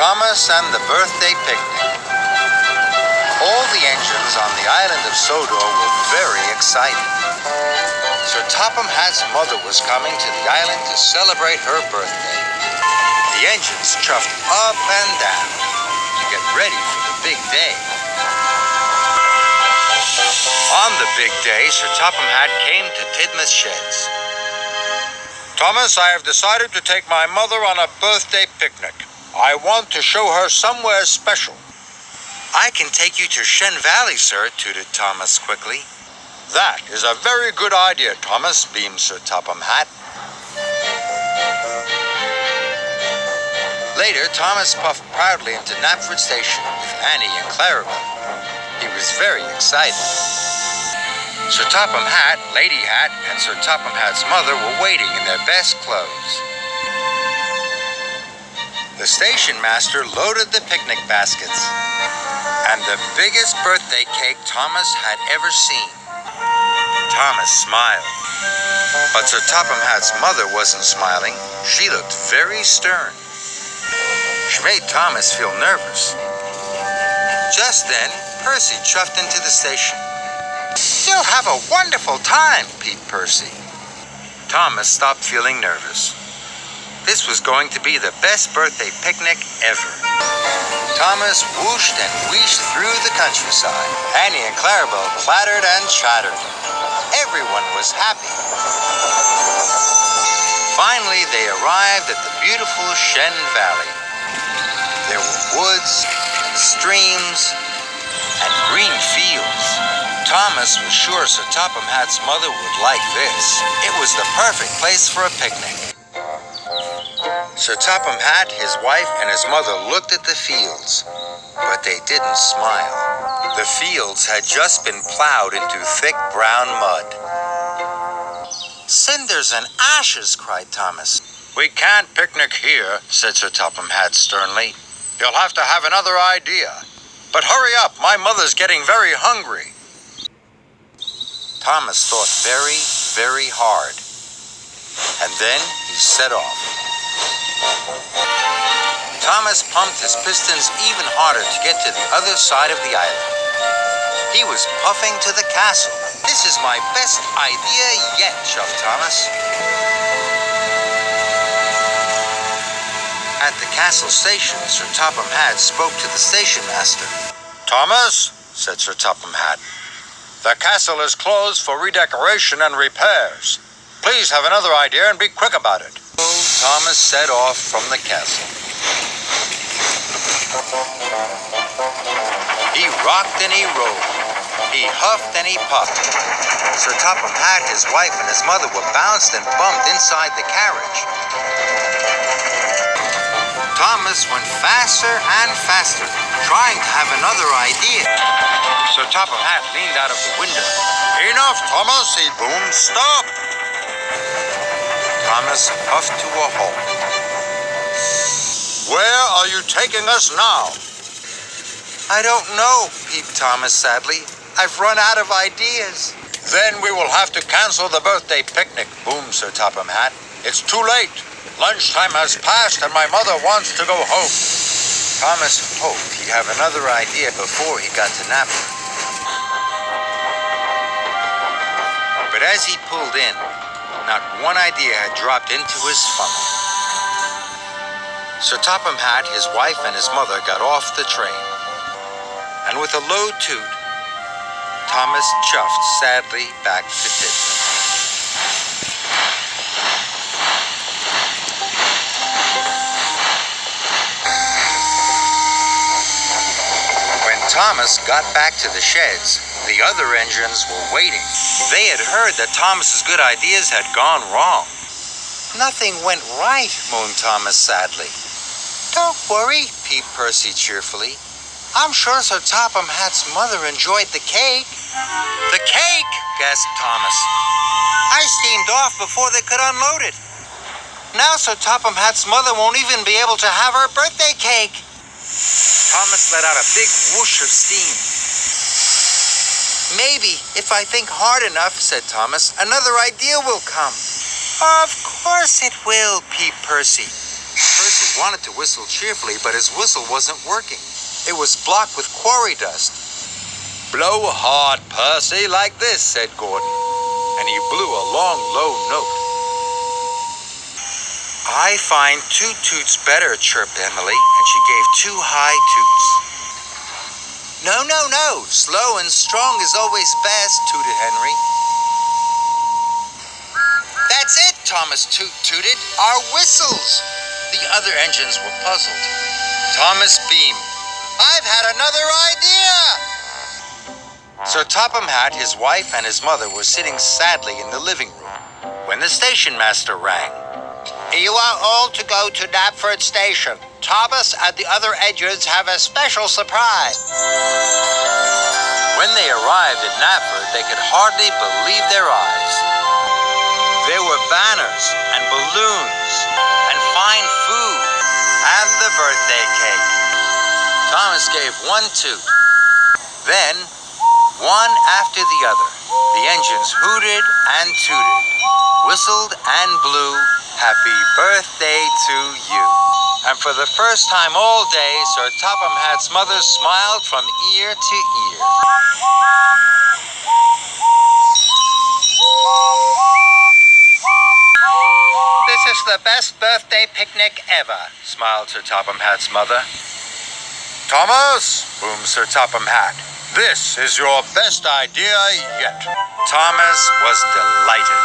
Thomas and the Birthday Picnic. All the engines on the island of Sodor were very excited. Sir Topham Hatt's mother was coming to the island to celebrate her birthday. The engines chuffed up and down to get ready for the big day. On the big day, Sir Topham Hatt came to Tidmouth Sheds. Thomas, I have decided to take my mother on a birthday picnic. I want to show her somewhere special. I can take you to Shen Valley, sir, tooted Thomas quickly. That is a very good idea, Thomas, beamed Sir Topham Hatt. Later, Thomas puffed proudly into Knapford Station with Annie and Clarabelle. He was very excited. Sir Topham Hatt, Lady Hatt, and Sir Topham Hatt's mother were waiting in their best clothes. The station master loaded the picnic baskets and the biggest birthday cake Thomas had ever seen. Thomas smiled, but Sir Topham Hatt's mother wasn't smiling. She looked very stern. She made Thomas feel nervous. Just then, Percy chuffed into the station. You'll have a wonderful time, peeped Percy. Thomas stopped feeling nervous. This was going to be the best birthday picnic ever. Thomas whooshed and wheeshed through the countryside. Annie and Clarabelle clattered and chattered. Everyone was happy. Finally, they arrived at the beautiful Shen Valley. There were woods, streams, and green fields. Thomas was sure Sir Topham Hatt's mother would like this. It was the perfect place for a picnic. Sir Topham Hatt, his wife, and his mother looked at the fields, but they didn't smile. The fields had just been plowed into thick brown mud. Cinders and ashes, cried Thomas. We can't picnic here, said Sir Topham Hatt sternly. You'll have to have another idea. But hurry up, my mother's getting very hungry. Thomas thought very, very hard. And then he set off. Thomas pumped his pistons even harder to get to the other side of the island. He was puffing to the castle. This is my best idea yet, chuffed Thomas. At the castle station, Sir Topham Hatt spoke to the station master. Thomas, said Sir Topham Hatt, the castle is closed for redecoration and repairs. Please have another idea and be quick about it. So Thomas set off from the castle. He rocked and he rolled. He huffed and he puffed. Sir Topham Hatt, his wife, and his mother were bounced and bumped inside the carriage. Thomas went faster and faster, trying to have another idea. Sir Topham Hatt leaned out of the window. Enough, Thomas, he boomed. Stop! Thomas puffed to a halt. Where are you taking us now? I don't know, peeped Thomas sadly. I've run out of ideas. Then we will have to cancel the birthday picnic, boomed Sir Topham Hatt. It's too late. Lunchtime has passed and my mother wants to go home. Thomas hoped he'd have another idea before he got to Knapford. But as he pulled in, not one idea had dropped into his funnel. Sir Topham Hatt, his wife, and his mother got off the train. And with a low toot, Thomas chuffed sadly back to Tidmouth. When Thomas got back to the sheds, the other engines were waiting. They had heard that Thomas's good ideas had gone wrong. Nothing went right, moaned Thomas sadly. Don't worry, peeped Percy cheerfully. I'm sure Sir Topham Hatt's mother enjoyed the cake. The cake, gasped Thomas. I steamed off before they could unload it. Now Sir Topham Hatt's mother won't even be able to have her birthday cake. Thomas let out a big whoosh of steam. Maybe, if I think hard enough, said Thomas, another idea will come. Of course it will, peeped Percy. Percy wanted to whistle cheerfully, but his whistle wasn't working. It was blocked with quarry dust. "Blow hard, Percy, like this," said Gordon, and he blew a long, low note. "I find two toots better," chirped Emily, and she gave two high toots. "No, no, no. Slow and strong is always best," tooted Henry. "That's it," Thomas tooted. "Our whistles." The other engines were puzzled. Thomas beamed. "I've had another idea." Sir Topham Hatt, his wife, and his mother were sitting sadly in the living room when the station master rang. "You are all to go to Knapford Station. Thomas and the other engines have a special surprise." When they arrived at Knapford, they could hardly believe their eyes. There were banners and balloons and fine food and the birthday cake. Thomas gave one toot. Then, one after the other, the engines hooted and tooted, whistled and blew, "Happy birthday to you." And for the first time all day, Sir Topham Hatt's mother smiled from ear to ear. "This is the best birthday picnic ever," smiled Sir Topham Hatt's mother. "Thomas," boomed Sir Topham Hatt, "this is your best idea yet." Thomas was delighted.